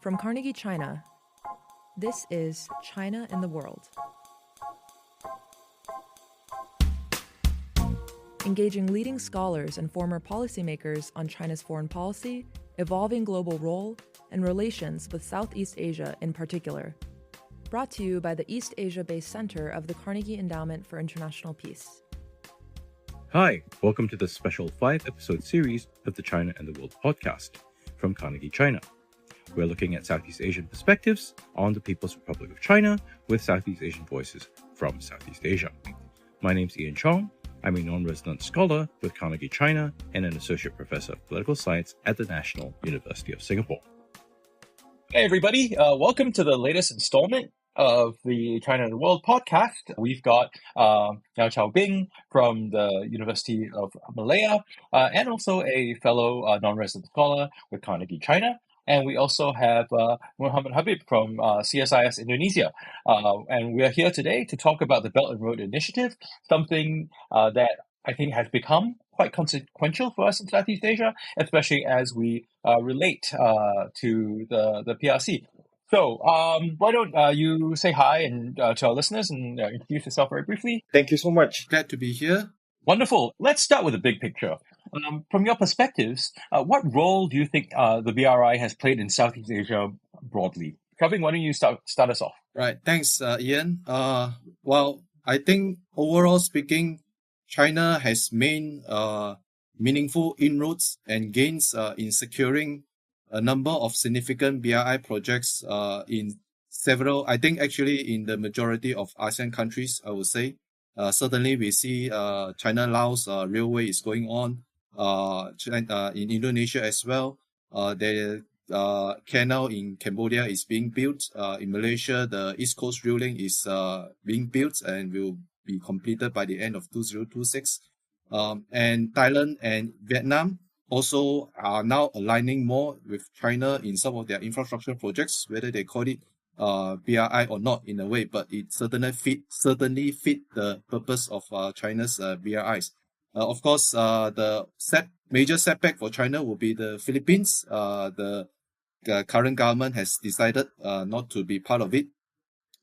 From Carnegie China, this is China in the World. Engaging leading scholars and former policymakers on China's foreign policy, evolving global role, and relations with Southeast Asia in particular. Brought to you by the East Asia-based Center of the Carnegie Endowment for International Peace. Hi, welcome to the special 5-episode series of the China and the World podcast from Carnegie China. We're looking at Southeast Asian perspectives on the People's Republic of China with Southeast Asian voices from Southeast Asia. My name's Ian Chong. I'm a non-resident scholar with Carnegie China and an associate professor of political science at the National University of Singapore. Hey everybody, welcome to the latest installment of the China and the World podcast. We've got Ngeow Chow Bing from the University of Malaya and also a fellow non-resident scholar with Carnegie China. And we also have Muhammad Habib from CSIS Indonesia. And we are here today to talk about the Belt and Road Initiative, something that I think has become quite consequential for us in Southeast Asia, especially as we relate to the PRC. So why don't you say hi and to our listeners and introduce yourself very briefly? Thank you so much. Glad to be here. Wonderful. Let's start with the big picture. From your perspectives, what role do you think the BRI has played in Southeast Asia broadly? Kevin, why don't you start us off? Right. Thanks, Ian. Well, I think overall speaking, China has made meaningful inroads and gains in securing a number of significant BRI projects in several, I think actually in the majority of ASEAN countries, I would say. Certainly we see China-Laos railway is going on. In Indonesia as well. The canal in Cambodia is being built. In Malaysia, the East Coast Rail Link is being built and will be completed by the end of 2026. And Thailand and Vietnam also are now aligning more with China in some of their infrastructure projects, whether they call it BRI or not in a way, but it certainly fit the purpose of China's BRIs. Of course, the major setback for China will be the Philippines. The current government has decided not to be part of it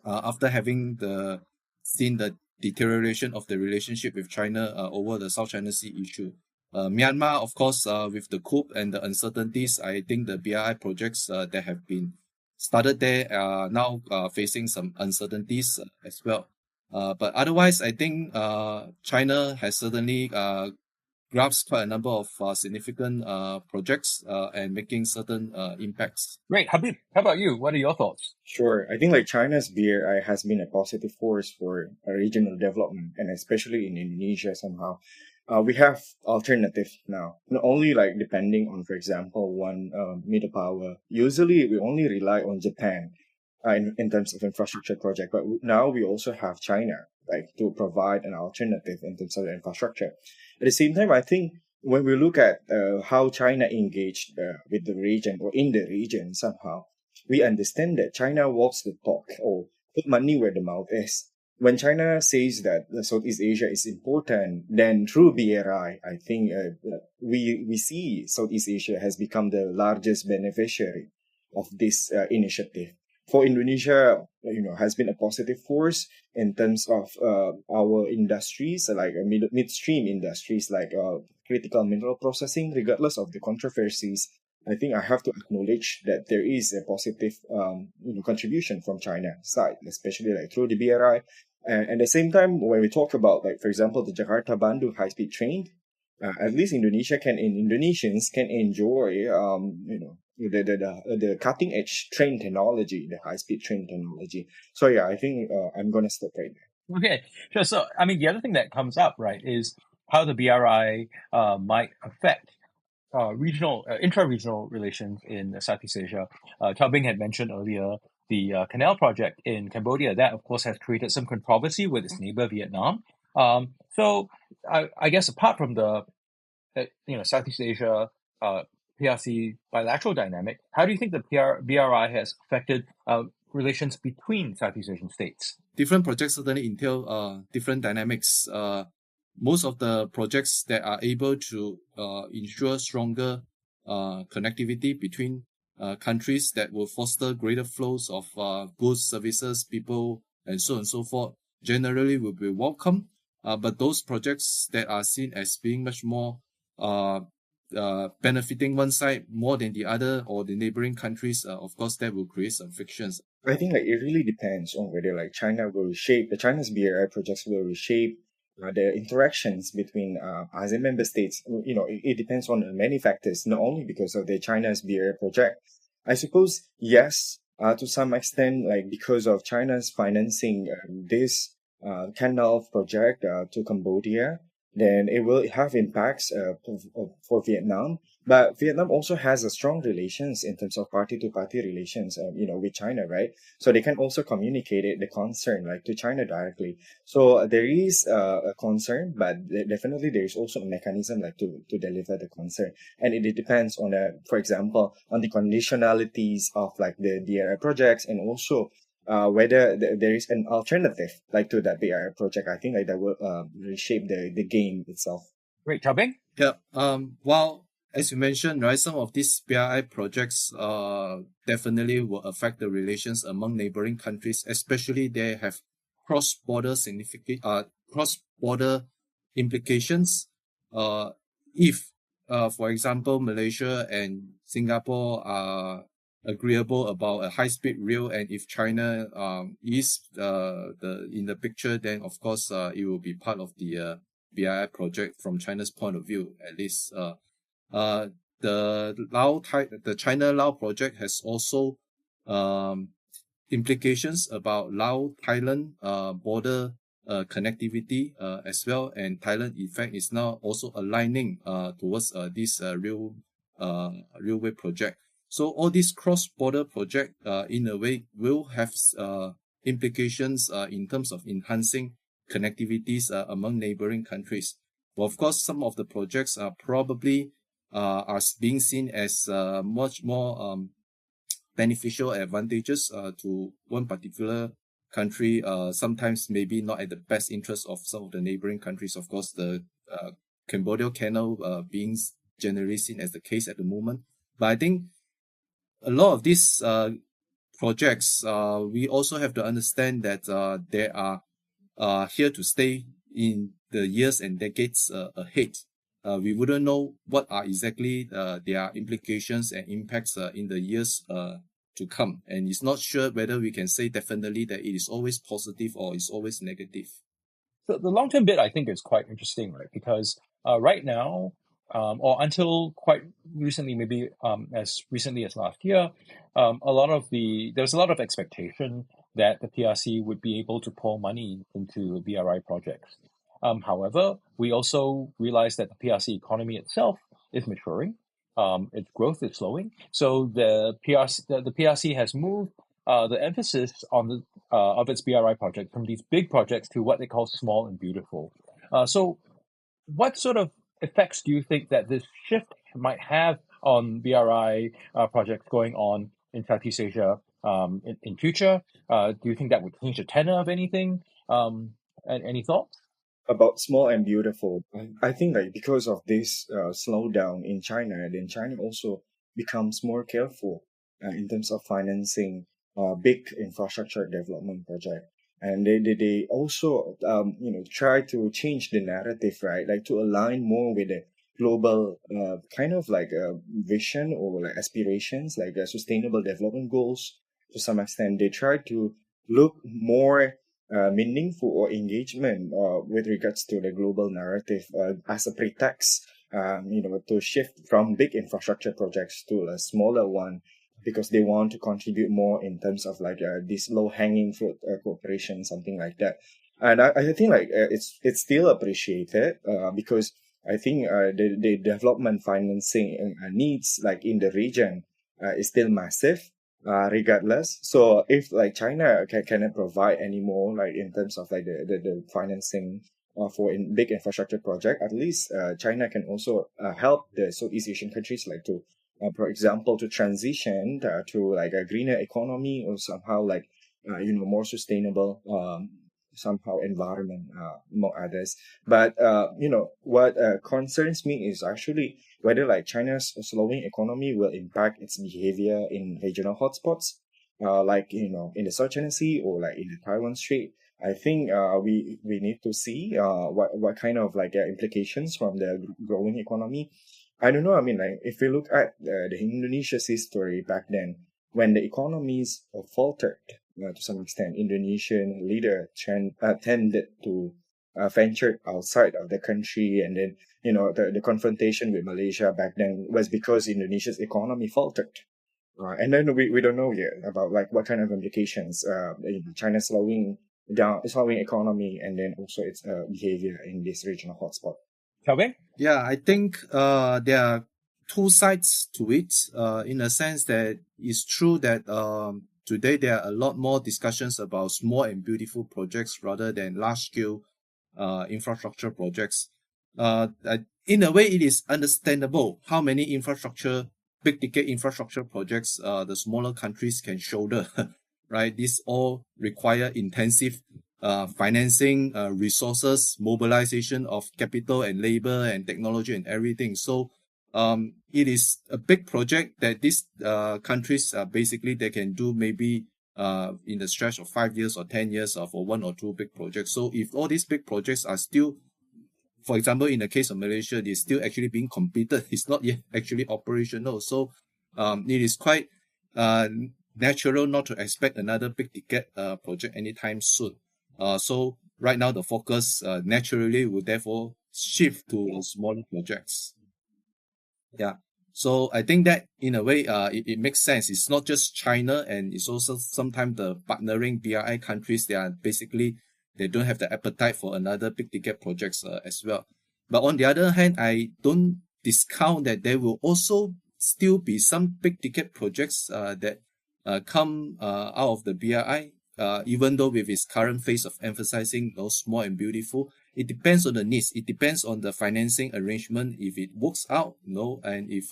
after having seen the deterioration of the relationship with China over the South China Sea issue. Myanmar, of course, with the coup and the uncertainties, I think the BRI projects that have been started there are now facing some uncertainties as well. But otherwise, I think China has certainly grasped quite a number of significant projects and making certain impacts. Great. Habib, how about you? What are your thoughts? Sure. I think like China's BRI has been a positive force for regional development, and especially in Indonesia somehow. We have alternatives now, not only like depending on, for example, one middle power. Usually we only rely on Japan in terms of infrastructure project, but now we also have China like to provide an alternative in terms of infrastructure. At the same time, I think when we look at how China engaged with the region or in the region somehow, we understand that China walks the talk or put money where the mouth is. When China says that Southeast Asia is important, then through BRI, I think we see Southeast Asia has become the largest beneficiary of this initiative. For Indonesia, has been a positive force in terms of our industries, like midstream industries, like critical mineral processing, regardless of the controversies. I think I have to acknowledge that there is a positive contribution from China's side, especially like through the BRI. And at the same time, when we talk about, like, for example, the Jakarta-Bandung high-speed train, at least Indonesians can enjoy, the cutting-edge train technology, the high-speed train technology. So yeah, I think I'm going to stop right there. Okay, sure. So, I mean, the other thing that comes up, right, is how the BRI might affect intra-regional relations in Southeast Asia. Chow Bing had mentioned earlier the canal project in Cambodia. That, of course, has created some controversy with its neighbor, Vietnam. So I guess apart from the Southeast Asia PRC bilateral dynamic, how do you think the BRI has affected relations between Southeast Asian states? Different projects certainly entail different dynamics. Most of the projects that are able to ensure stronger connectivity between countries that will foster greater flows of goods, services, people, and so on and so forth, generally will be welcome. But those projects that are seen as being much more benefiting one side more than the other or the neighboring countries, of course, that will create some frictions. I think like it really depends on whether like China's BRI projects will reshape the interactions between ASEAN member states. It depends on many factors, not only because of the China's BRI project. I suppose yes, to some extent, like because of China's financing this canal project to Cambodia, then it will have impacts for Vietnam. But Vietnam also has a strong relations in terms of party-to-party relations, with China, right? So they can also communicate the concern like to China directly. So there is a concern, but definitely there is also a mechanism like to deliver the concern, and it depends on for example, on the conditionalities of like the DRI projects, and also whether there is an alternative like to that BRI project. I think like that will reshape the game itself. Great, Chow Bing? Yeah. While as you mentioned, right, some of these BRI projects definitely will affect the relations among neighboring countries, especially they have cross-border implications. If for example, Malaysia and Singapore are agreeable about a high-speed rail, and if China is in the picture, then of course it will be part of the BRI project from China's point of view, at least. The China-Lao project has also implications about Lao-Thailand border connectivity as well, and Thailand in fact is now also aligning towards this railway project. So all these cross-border project in a way will have implications in terms of enhancing connectivities among neighboring countries. Well, of course, some of the projects are probably are being seen as much more beneficial advantages to one particular country, sometimes maybe not at the best interest of some of the neighboring countries. Of course, the Cambodia Canal being generally seen as the case at the moment. But I think a lot of these projects, we also have to understand that they are here to stay in the years and decades ahead. We wouldn't know what are exactly their implications and impacts in the years to come. And it's not sure whether we can say definitely that it is always positive or it's always negative. So the long-term bit, I think, is quite interesting, right? Because right now, or until quite recently, maybe as recently as last year, there was a lot of expectation that the PRC would be able to pour money into BRI projects. However, we also realize that the PRC economy itself is maturing. Its growth is slowing. So the PRC has moved the emphasis on the of its BRI project from these big projects to what they call small and beautiful. So what sort of effects do you think that this shift might have on BRI projects going on in Southeast Asia in future? Do you think that would change the tenor of anything? Any thoughts? About small and beautiful, I think like because of this slowdown in China, then China also becomes more careful in terms of financing big infrastructure development project, and they also try to change the narrative, right, like to align more with the global kind of like vision or like aspirations, like sustainable development goals. To some extent, they try to look more meaningful or engagement with regards to the global narrative as a pretext, to shift from big infrastructure projects to a smaller one, because they want to contribute more in terms of like this low-hanging fruit cooperation, something like that. And I think like it's still appreciated because I think the development financing needs like in the region is still massive. Regardless, so if like China cannot provide any more like in terms of like the financing for big infrastructure project, at least China can also help the Southeast Asian countries like to for example to transition to like a greener economy, or somehow like more sustainable somehow environment, among others. But what concerns me is actually whether like China's slowing economy will impact its behavior in regional hotspots, like in the South China Sea or like in the Taiwan Strait. I think we need to see what kind of like implications from the growing economy. I don't know. I mean, like if we look at the Indonesia's history back then, when the economies faltered to some extent, Indonesian leader tended to venture outside of the country, and then the confrontation with Malaysia back then was because Indonesia's economy faltered. And then we don't know yet about like what kind of implications China slowing economy, and then also its behavior in this regional hotspot. Chow Bing? Yeah, I think there are two sides to it, in a sense that it's true that today there are a lot more discussions about small and beautiful projects rather than large-scale infrastructure projects. In a way, it is understandable how many big-ticket infrastructure projects the smaller countries can shoulder, right? These all require intensive financing, resources, mobilization of capital and labor and technology and everything. So it is a big project that these countries basically they can do maybe in the stretch of 5 years or 10 years for one or two big projects. So if all these big projects are still, for example, in the case of Malaysia, they're still actually being completed. It's not yet actually operational. So it is quite natural not to expect another big ticket project anytime soon. So right now the focus naturally will therefore shift to smaller projects. Yeah. So I think that in a way it makes sense. It's not just China, and it's also sometimes the partnering BRI countries, they don't have the appetite for another big ticket projects as well. But on the other hand, I don't discount that there will also still be some big ticket projects that come out of the BRI, even though with its current phase of emphasizing those small and beautiful. It depends on the needs. It depends on the financing arrangement. If it works out, and if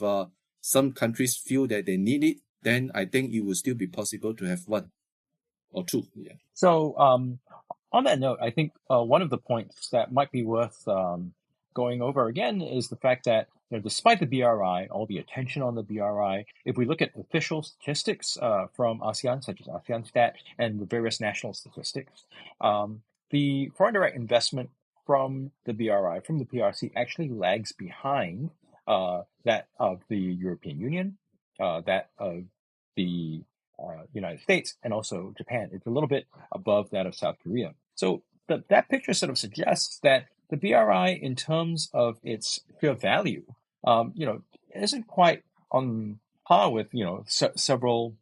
some countries feel that they need it, then I think it will still be possible to have one or two. Yeah. So on that note, I think one of the points that might be worth going over again is the fact that despite the BRI, all the attention on the BRI, if we look at official statistics from ASEAN, such as ASEAN Stat and the various national statistics, the foreign direct investment from the BRI, from the PRC, actually lags behind that of the European Union, that of the United States, and also Japan. It's a little bit above that of South Korea. So that picture sort of suggests that the BRI, in terms of its sheer value, isn't quite on par with several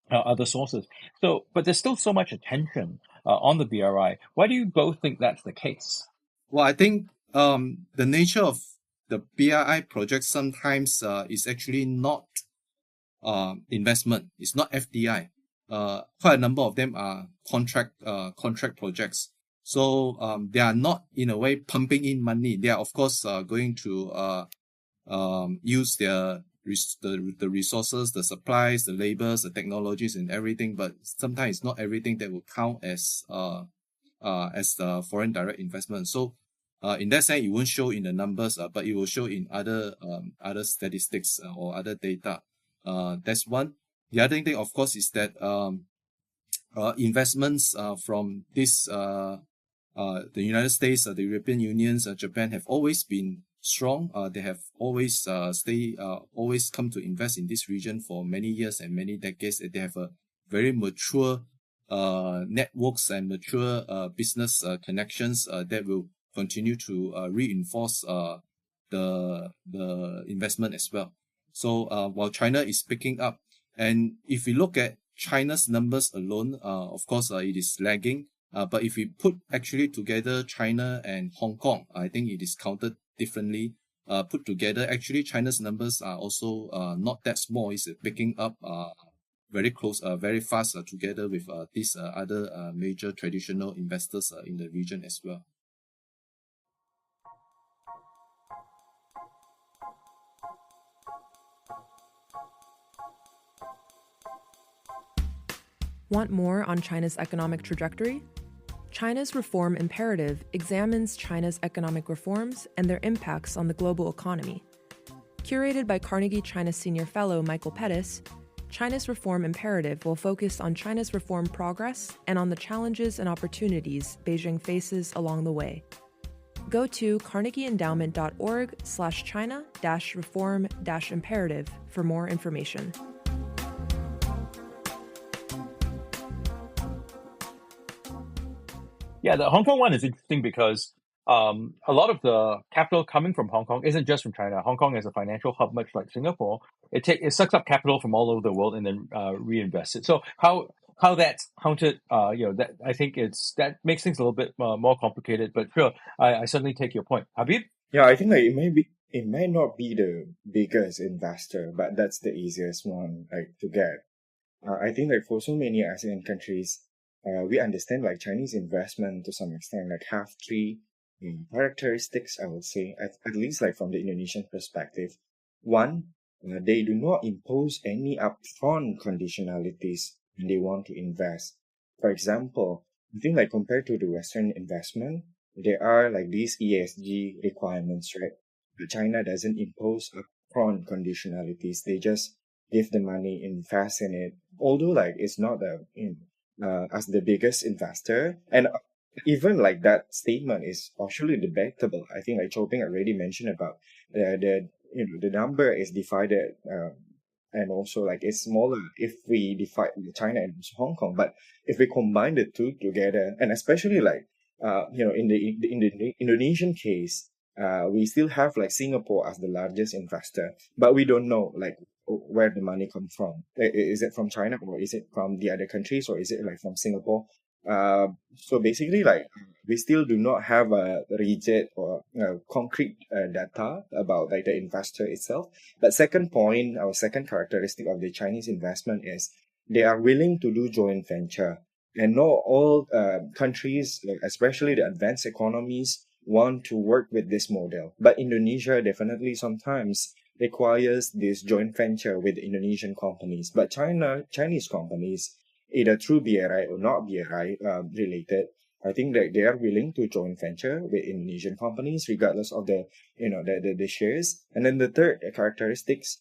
other sources. So, but there's still so much attention on the BRI. Why do you both think that's the case? Well, I think the nature of the BRI project sometimes is actually not investment. It's not FDI. Quite a number of them are contract projects. So they are not in a way pumping in money. They are of course going to use the resources, the supplies, the labors, the technologies, and everything. But sometimes it's not everything that will count as the foreign direct investment. So in that sense, it won't show in the numbers, but it will show in other statistics or other data. That's one. The other thing, of course, is that investments from the United States, the European Union, Japan have always been strong. They have always always come to invest in this region for many years and many decades. They have a very mature networks and mature business connections that will continue to reinforce the investment as well. So while China is picking up, and if we look at China's numbers alone, of course it is lagging. But if we put actually together China and Hong Kong, I think it is counted differently. Put together, actually China's numbers are also not that small. It's picking up very close, very fast together with these other major traditional investors in the region as well. Want more on China's economic trajectory? China's Reform Imperative examines China's economic reforms and their impacts on the global economy. Curated by Carnegie China Senior Fellow Michael Pettis, China's Reform Imperative will focus on China's reform progress and on the challenges and opportunities Beijing faces along the way. Go to carnegieendowment.org/China-reform-imperative for more information. Yeah, the Hong Kong one is interesting because a lot of the capital coming from Hong Kong isn't just from China. Hong Kong is a financial hub, much like Singapore. It sucks up capital from all over the world and then reinvests it. So how that's counted, that I think that makes things a little bit more complicated. But sure, I certainly take your point, Habib. Yeah, I think like it may not be the biggest investor, but that's the easiest one like to get. I think like for so many ASEAN countries, we understand like Chinese investment to some extent like have three characteristics, I would say, at least like from the Indonesian perspective. One, they do not impose any upfront conditionalities when they want to invest. For example, I think like compared to the Western investment, there are like these ESG requirements, right? But China doesn't impose upfront conditionalities. They just give the money, invest in it. Although like it's not as the biggest investor, and even like that statement is actually debatable. I think like Chow Bing already mentioned about the number is divided, and also like it's smaller if we divide China and Hong Kong. But if we combine the two together, and especially like in the Indonesian case, we still have like Singapore as the largest investor, but we don't know like where the money comes from. Is it from China, or is it from the other countries, or is it like from Singapore? So basically, like we still do not have a rigid or concrete data about like the investor itself. But second point, our second characteristic of the Chinese investment is they are willing to do joint venture, and not all countries, like especially the advanced economies, want to work with this model. But Indonesia definitely sometimes requires this joint venture with Indonesian companies. But Chinese companies, either through BRI or not BRI related, I think that they are willing to joint venture with Indonesian companies regardless of the shares. And then the third characteristics,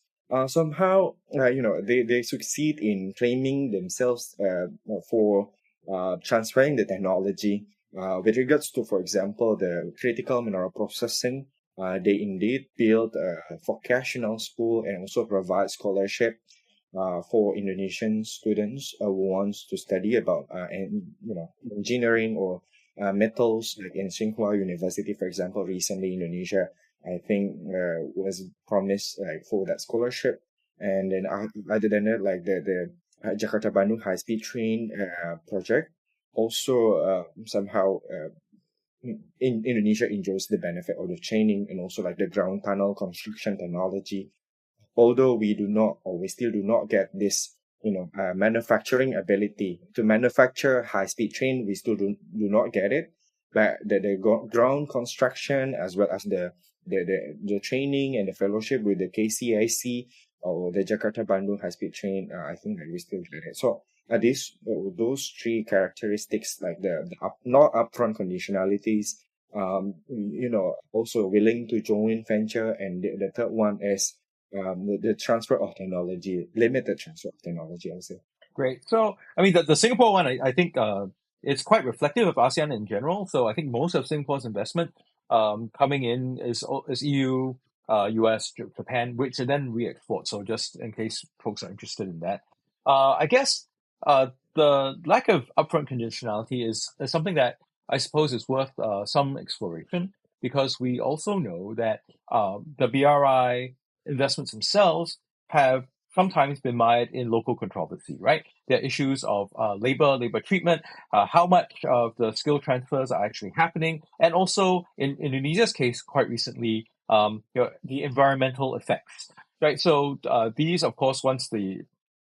somehow they succeed in claiming themselves for transferring the technology. With regards to, for example, the critical mineral processing, they indeed build a vocational school and also provide scholarship for Indonesian students who wants to study about engineering or metals, like in Tsinghua University, for example. Recently, Indonesia, I think, was promised like for that scholarship. And then other than that, like the Jakarta Bandung high speed train project also somehow in Indonesia enjoys the benefit of the training and also like the ground tunnel construction technology. Although we still do not get this, manufacturing ability to manufacture high-speed train, we still do not get it. But the ground construction, as well as the training and the fellowship with the KCIC or the Jakarta Bandung high-speed train, I think that we still get it. So those three characteristics, like the not upfront conditionalities, also willing to join venture, and the third one is the transfer of technology, limited transfer of technology, I would say. Great. So, I mean, the Singapore one, I think it's quite reflective of ASEAN in general. So I think most of Singapore's investment coming in is EU, U.S, Japan, which are then re-export. So just in case folks are interested in that. I guess the lack of upfront conditionality is something that I suppose is worth some exploration, because we also know that the BRI investments themselves have sometimes been mired in local controversy, right? There are issues of labor treatment, how much of the skill transfers are actually happening, and also in Indonesia's case, quite recently, the environmental effects, right? So these, of course, once the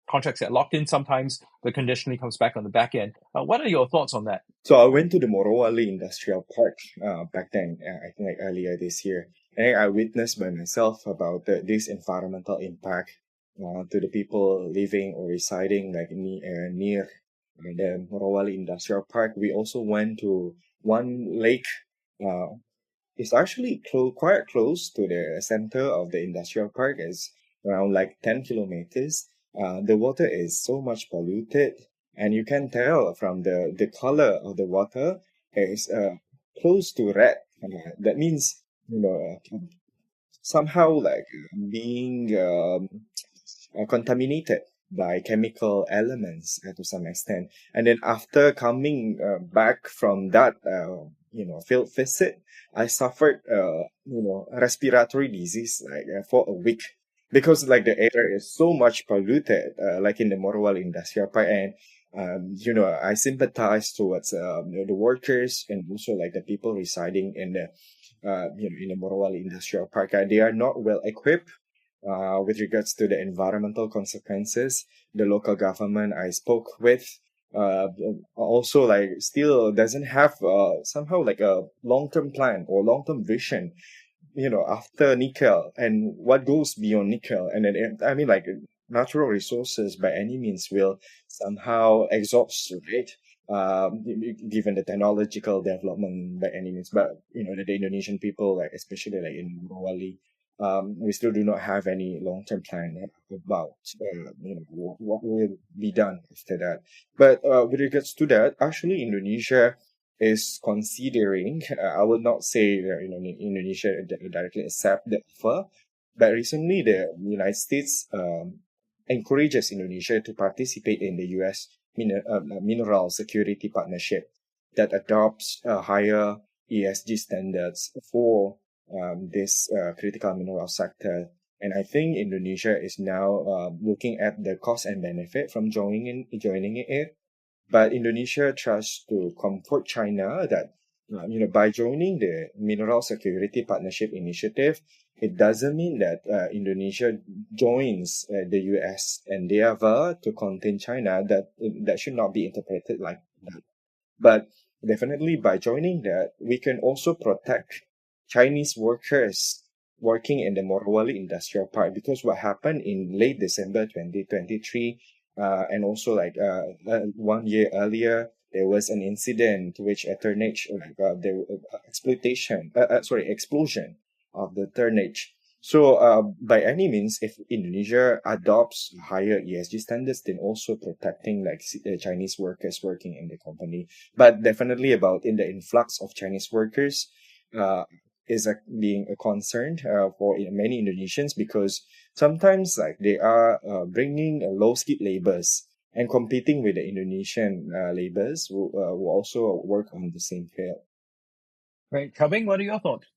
contracts get locked in, sometimes the conditioning comes back on the back end. What are your thoughts on that? So I went to the Morowali Industrial Park back then, I think like earlier this year, and I witnessed by myself about this environmental impact to the people living or residing like near the Morowali Industrial Park. We also went to one lake. It's actually quite close to the center of the industrial park. It's around like 10 kilometers. The water is so much polluted, and you can tell from the color of the water is close to red. That means, somehow like being contaminated by chemical elements to some extent. And then after coming back from that, field visit, I suffered, respiratory disease like for a week because like the air is so much polluted, like in the Morowali Industrial Park. And I sympathize towards the workers and also like the people residing in the in the Morowali Industrial Park. They are not well equipped with regards to the environmental consequences. The local government I spoke with also like still doesn't have somehow like a long-term plan or long-term vision, after nickel and what goes beyond nickel. And then, I mean, like natural resources by any means will somehow exhaust, right? Given the technological development by any means. But, the Indonesian people, like especially like in Morowali, we still do not have any long-term plan about, what will be done after that. But with regards to that, actually Indonesia is considering, I will not say that, Indonesia directly accept the offer, but recently the United States encourages Indonesia to participate in the U.S. Mineral Security Partnership that adopts higher ESG standards for this critical mineral sector. And I think Indonesia is now looking at the cost and benefit from joining it. But Indonesia tries to comfort China that, by joining the Mineral Security Partnership Initiative, it doesn't mean that Indonesia joins the U.S. endeavor to contain China. That should not be interpreted like that. But definitely by joining that, we can also protect Chinese workers working in the Morowali Industrial Park, because what happened in late December 2023, and also like 1 year earlier, there was an incident which a tonnage, explosion of the tonnage. So by any means, if Indonesia adopts higher ESG standards, then also protecting like Chinese workers working in the company. But definitely about in the influx of Chinese workers, is being a concern for many Indonesians, because sometimes like they are bringing low skilled laborers and competing with the Indonesian laborers who also work on the same field. Right. Chow Bing, what are your thoughts?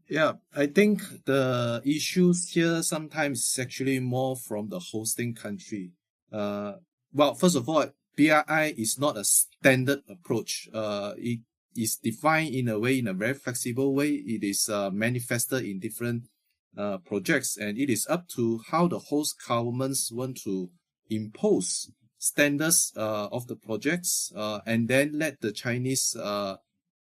Yeah, I think the issues here sometimes is actually more from the hosting country. Well, first of all, BRI is not a standard approach. It is defined in a very flexible way. It is manifested in different projects, and it is up to how the host governments want to impose standards of the projects, and then let the Chinese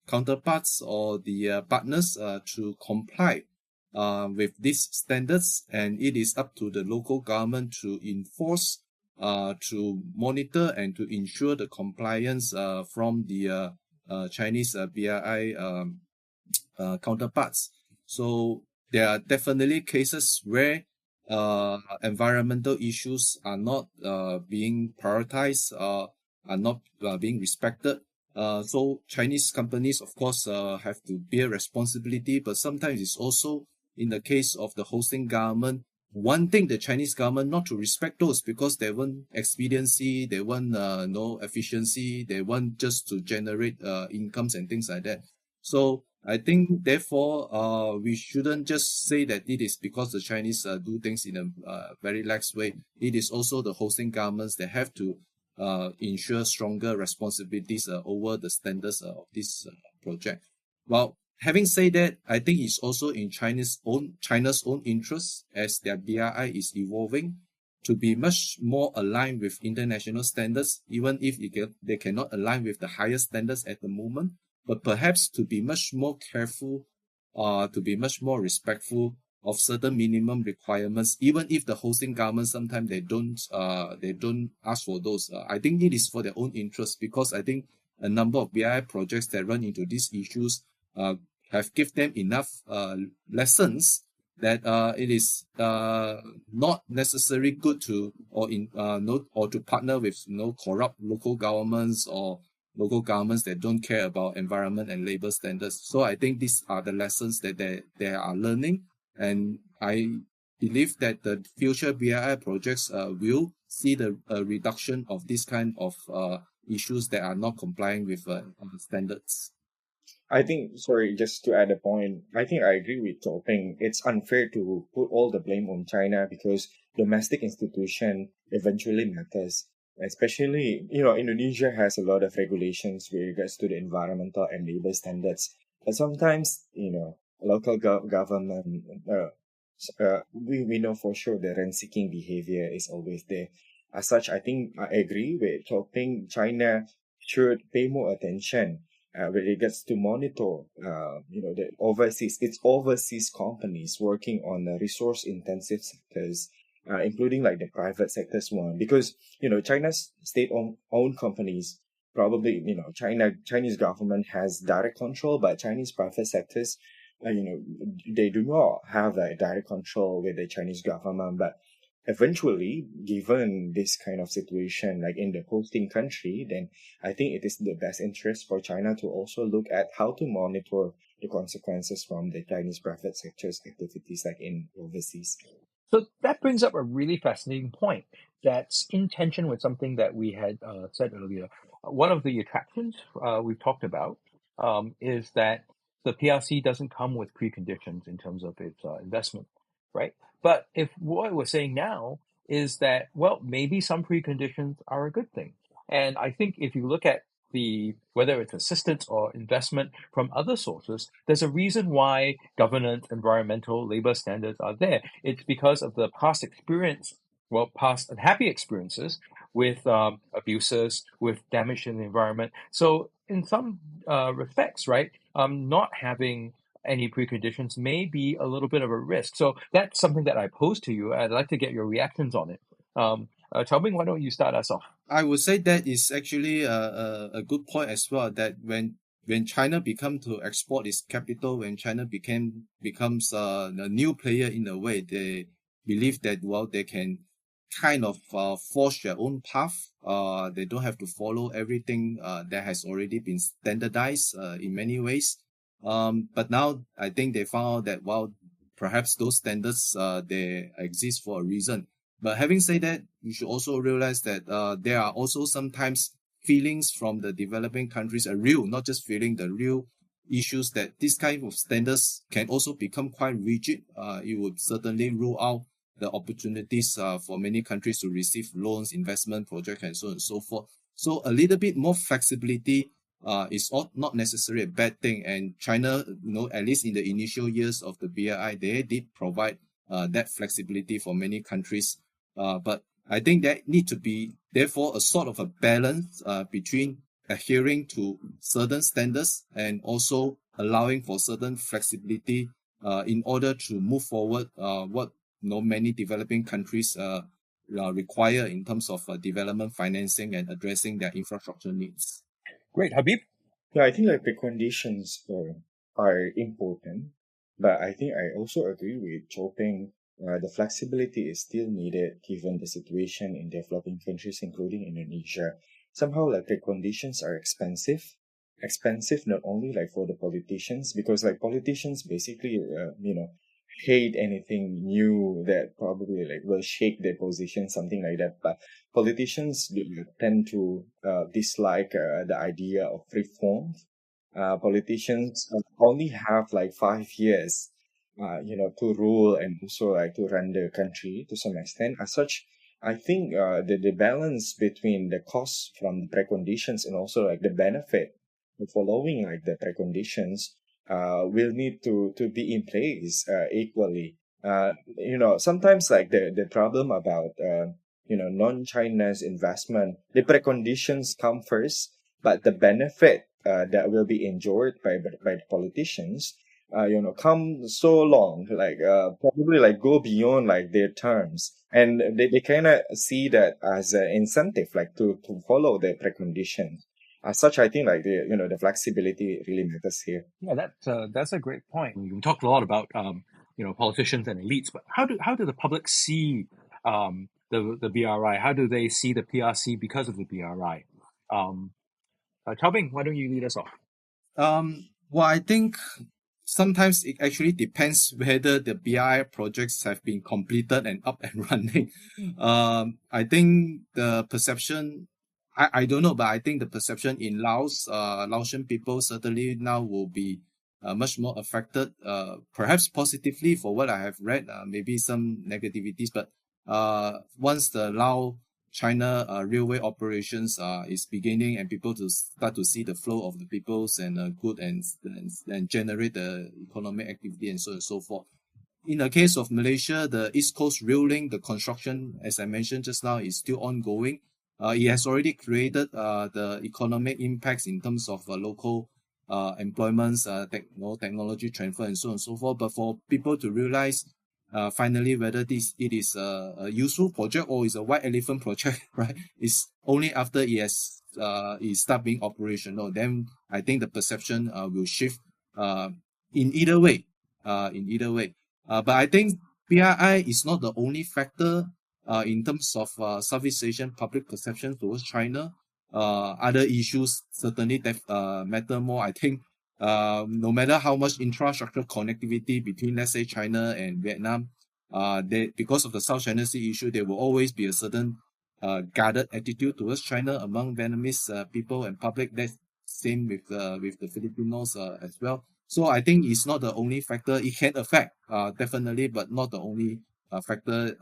counterparts or the partners to comply with these standards. And it is up to the local government to enforce, to monitor and to ensure the compliance from the Chinese BRI counterparts. So there are definitely cases where environmental issues are not being prioritized, are not being respected. So Chinese companies, of course, have to bear responsibility, but sometimes it's also in the case of the hosting government wanting the Chinese government not to respect those, because they want expediency, they want no efficiency, they want just to generate incomes and things like that. So I think, therefore, we shouldn't just say that it is because the Chinese do things in a very lax way. It is also the hosting governments that have to ensure stronger responsibilities over the standards of this project. Well, having said that, I think it's also in China's own interest, as their BRI is evolving, to be much more aligned with international standards, even if they cannot align with the highest standards at the moment, but perhaps to be much more careful, to be much more respectful of certain minimum requirements, even if the hosting government sometimes they don't ask for those. I think it is for their own interest, because I think a number of BI projects that run into these issues have given them enough lessons that it is not necessarily good to to partner with corrupt local governments or local governments that don't care about environment and labor standards. So I think these are the lessons that they are learning, and I believe that the future BII projects will see the reduction of this kind of issues that are not complying with standards. I think, sorry, just to add a point, I think I agree with Chow Bing. It's unfair to put all the blame on China because domestic institution eventually matters. Especially, Indonesia has a lot of regulations with regards to the environmental and labor standards. But sometimes, local government, we know for sure the rent-seeking behavior is always there. As such, I think I agree with Chow Bing. China should pay more attention when it gets to monitor, the overseas companies working on resource intensive sectors, including like the private sectors one, because, China's state-owned companies, probably, Chinese government has direct control, but Chinese private sectors, they do not have a direct control with the Chinese government, but eventually, given this kind of situation, like in the hosting country, then I think it is the best interest for China to also look at how to monitor the consequences from the Chinese private sector's activities, like in overseas. So that brings up a really fascinating point that's in tension with something that we had said earlier. One of the attractions we've talked about is that the PRC doesn't come with preconditions in terms of its investment, right? But if what we're saying now is that, well, maybe some preconditions are a good thing. And I think if you look at whether it's assistance or investment from other sources, there's a reason why governance, environmental, labor standards are there. It's because of the past experience, past unhappy experiences with abuses, with damage in the environment. So in some respects, right, not having any preconditions may be a little bit of a risk. So that's something that I pose to you. I'd like to get your reactions on it. Chow Bing, why don't you start us off? I would say that is actually a good point as well, that when China become to export its capital, when China becomes a new player in a way, they believe that, well, they can kind of forge their own path. They don't have to follow everything that has already been standardized in many ways. But now I think they found out that, well, perhaps those standards they exist for a reason. But having said that, you should also realize that there are also sometimes feelings from the developing countries, not just feeling, the real issues that this kind of standards can also become quite rigid. It would certainly rule out the opportunities for many countries to receive loans, investment projects, and so on and so forth. So a little bit more flexibility is not necessarily a bad thing. And China, at least in the initial years of the BRI, they did provide that flexibility for many countries. But I think that need to be, therefore, a sort of a balance between adhering to certain standards and also allowing for certain flexibility in order to move forward what many developing countries require in terms of development financing and addressing their infrastructure needs. Great. Habib? Yeah, I think like the conditions are important, but I think I also agree with Chow Bing. The flexibility is still needed given the situation in developing countries, including Indonesia. Somehow, like the conditions are expensive. Expensive not only like for the politicians, because like politicians basically, hate anything new that probably like will shake their position, something like that. But politicians tend to dislike the idea of reform. Politicians only have like 5 years to rule and also like to run the country to some extent. As such, I think the balance between the costs from the preconditions and also like the benefit of following like the preconditions will need to be in place equally. Sometimes like the problem about non-China's investment, the preconditions come first, but the benefit that will be enjoyed by the politicians come so long, like probably like go beyond like their terms, and they kind of see that as an incentive, like to follow the preconditions. As such, I think like the flexibility really matters here. Yeah, that's a great point. We talked a lot about politicians and elites, but how do the public see the BRI? How do they see the PRC because of the BRI? Chow Bing, why don't you lead us off? Well, I think sometimes it actually depends whether the BI projects have been completed and up and running. I think the perception, I don't know, but I think the perception in Laos, Laotian people certainly now will be much more affected, perhaps positively for what I have read, maybe some negativities, but once the Lao China railway operations is beginning and people to start to see the flow of the peoples and good and generate the economic activity and so on and so forth. In the case of Malaysia, the East Coast Rail Link, the construction, as I mentioned just now, is still ongoing. It has already created the economic impacts in terms of local employments, technology transfer, and so on and so forth. But for people to realize finally whether it is a useful project or is a white elephant project, right? It's only after it start being operational, then I think the perception will shift in either way. But I think BRI is not the only factor in terms of Southeast Asian public perception towards China. Other issues certainly matter more. I think no matter how much infrastructure connectivity between, let's say, China and Vietnam, because of the South China Sea issue, there will always be a certain guarded attitude towards China among Vietnamese people and public. That's same with the Filipinos as well. So I think it's not the only factor. It can affect definitely, but not the only factor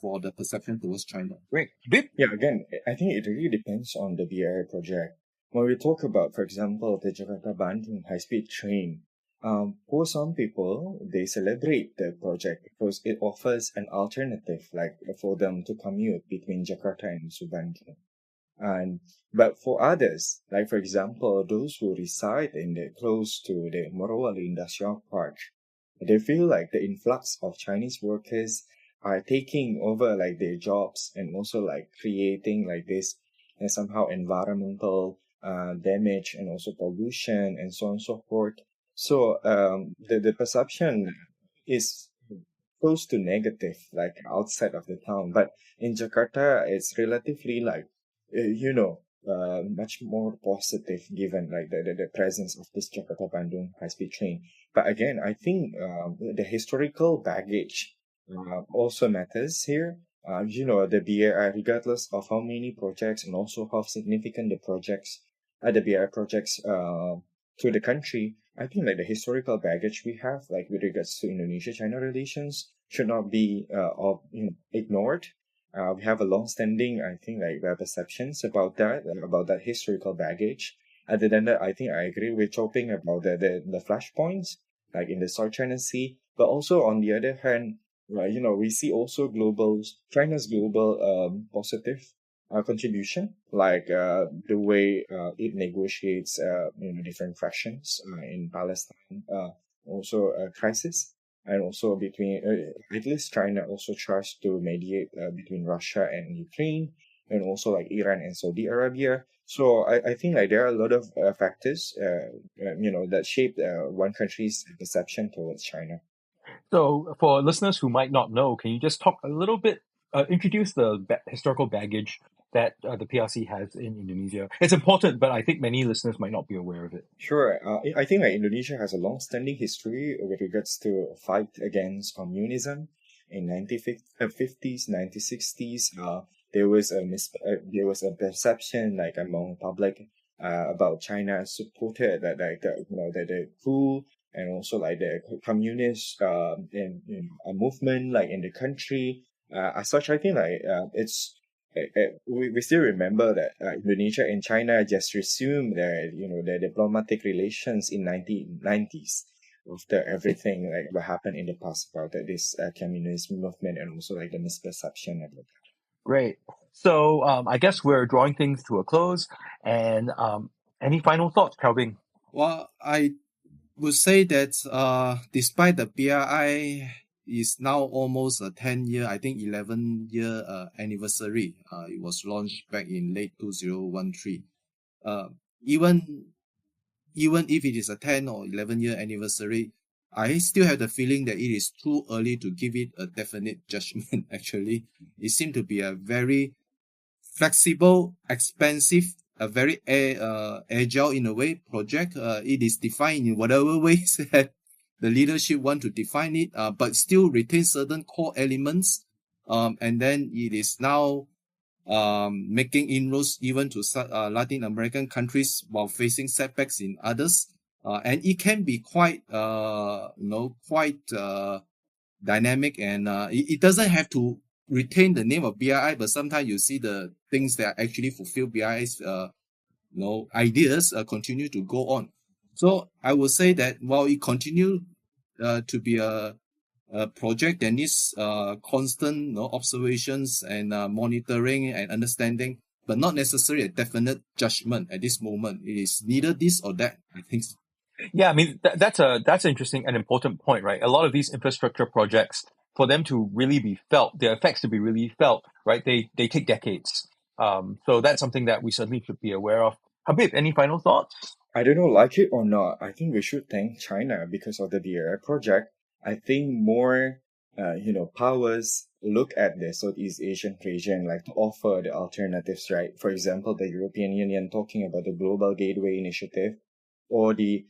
for the perception towards China. Great. Bib? Yeah, again, I think it really depends on the BRI project. When we talk about, for example, the Jakarta-Bandung high-speed train, for some people, they celebrate the project because it offers an alternative, like for them to commute between Jakarta and Bandung. But for others, like for example, those who reside close to the Morowali Industrial Park, they feel like the influx of Chinese workers are taking over like their jobs and also like creating like this somehow environmental damage and also pollution and so on and so forth. So the perception is close to negative, like outside of the town. But in Jakarta, it's relatively like, much more positive given like the presence of this Jakarta-Bandung high-speed train. But again, I think the historical baggage also matters here. The BRI, regardless of how many projects and also how significant the BRI projects to the country, I think like the historical baggage we have, like with regards to Indonesia-China relations, should not be ignored. We have a long-standing, I think, like perceptions about that historical baggage. Other than that, I think I agree with Chow Bing about the flashpoints, like in the South China Sea. But also on the other hand, we see also China's global positive contribution, like the way it negotiates, different factions in Palestine, also a crisis, and also between at least China also tries to mediate between Russia and Ukraine, and also like Iran and Saudi Arabia. So I think like there are a lot of factors, that shape one country's perception towards China. So, for listeners who might not know, can you just talk a little bit, introduce the historical baggage that the PRC has in Indonesia? It's important, but I think many listeners might not be aware of it. Sure. I think like Indonesia has a long-standing history with regards to a fight against communism. In 1950s, 1960s, there was a perception like among public about China supported that like the coup and also like the communist and a movement like in the country. As such, I think like we still remember that Indonesia and China just resumed the diplomatic relations in 1990s after everything like what happened in the past about this communist movement and also like the misperception about that. Great. So, I guess we're drawing things to a close. And any final thoughts, Chow Bing? Well, I would say that despite the BRI is now almost a 10-year, I think 11-year anniversary. It was launched back in late 2013. Even if it is a 10 or 11-year anniversary, I still have the feeling that it is too early to give it a definite judgment, actually. It seemed to be a very flexible, expensive, a very agile in a way project. It is defined in whatever ways that the leadership want to define it, but still retain certain core elements. And then it is now making inroads even to Latin American countries while facing setbacks in others. And it can be quite dynamic, and it doesn't have to retain the name of BRI, but sometimes you see the things that actually fulfill BRI's ideas continue to go on. So I would say that while it continue to be a project that needs constant observations and monitoring and understanding, but not necessarily a definite judgment at this moment. It is neither this or that, I think. Yeah, I mean, that's an interesting and important point, right? A lot of these infrastructure projects, for them to really be felt, their effects to be really felt, right, they take decades. So that's something that we certainly should be aware of. Habib, any final thoughts? I don't know, like it or not, I think we should thank China because of the BRI project. I think more, powers look at the Southeast Asian region like to offer the alternatives, right? For example, the European Union talking about the Global Gateway Initiative, or the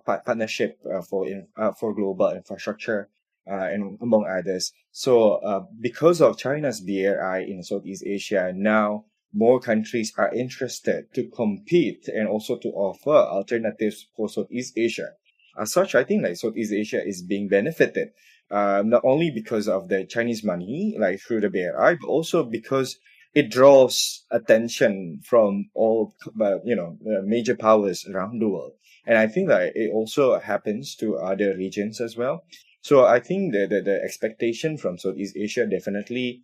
partnership for global infrastructure, and among others. So because of China's BRI in Southeast Asia, now more countries are interested to compete and also to offer alternatives for Southeast Asia. As such, I think like Southeast Asia is being benefited, not only because of the Chinese money, like through the BRI, but also because it draws attention from all, major powers around the world. And I think that it also happens to other regions as well. So I think the expectation from Southeast Asia, definitely,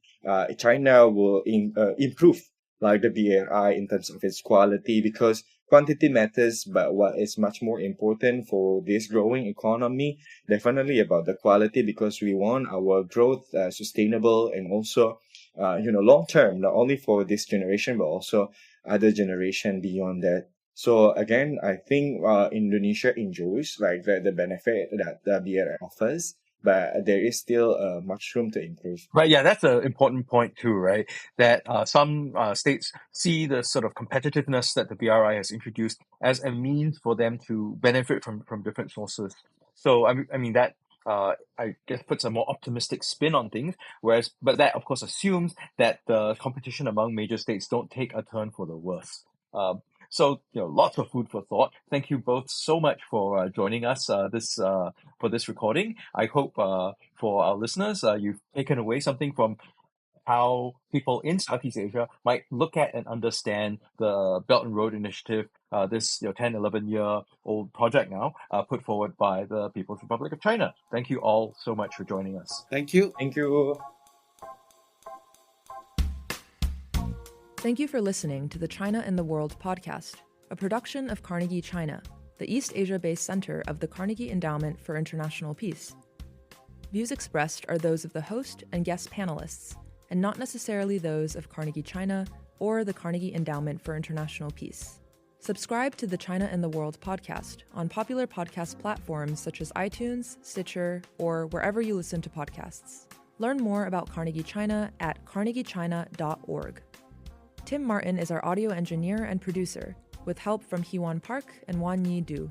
China will improve like the BRI in terms of its quality, because quantity matters, but what is much more important for this growing economy, definitely about the quality, because we want our growth sustainable and also long term, not only for this generation but also other generation beyond that. So again, I think Indonesia enjoys like the benefit that the BRI offers, but there is still much room to improve. Right, yeah, that's an important point too, right? That some states see the sort of competitiveness that the BRI has introduced as a means for them to benefit from different sources. So I mean that I guess puts a more optimistic spin on things. But that of course assumes that the competition among major states don't take a turn for the worse. So lots of food for thought. Thank you both so much for joining us for this recording. I hope for our listeners you've taken away something from how people in Southeast Asia might look at and understand the Belt and Road Initiative, this 10, 11-year-old project now, put forward by the People's Republic of China. Thank you all so much for joining us. Thank you. Thank you. Thank you for listening to the China and the World podcast, a production of Carnegie China, the East Asia-based center of the Carnegie Endowment for International Peace. Views expressed are those of the host and guest panelists, and not necessarily those of Carnegie China or the Carnegie Endowment for International Peace. Subscribe to the China and the World podcast on popular podcast platforms such as iTunes, Stitcher, or wherever you listen to podcasts. Learn more about Carnegie China at carnegiechina.org. Tim Martin is our audio engineer and producer, with help from Heewon Park and Wan Yi Du.